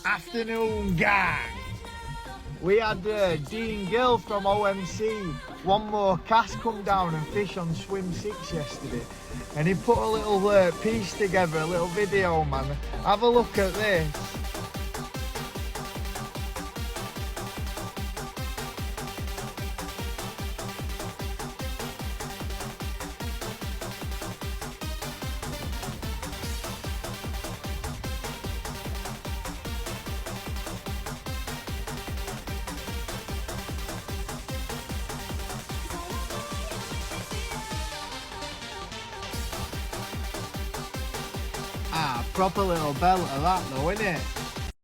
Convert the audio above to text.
Afternoon, gang. We had Dean Gill from OMC, One More Cast, come down and fish on Swim 6 yesterday. And he put a little piece together, a little video, man. Have a look at this. Proper little belter that though, innit?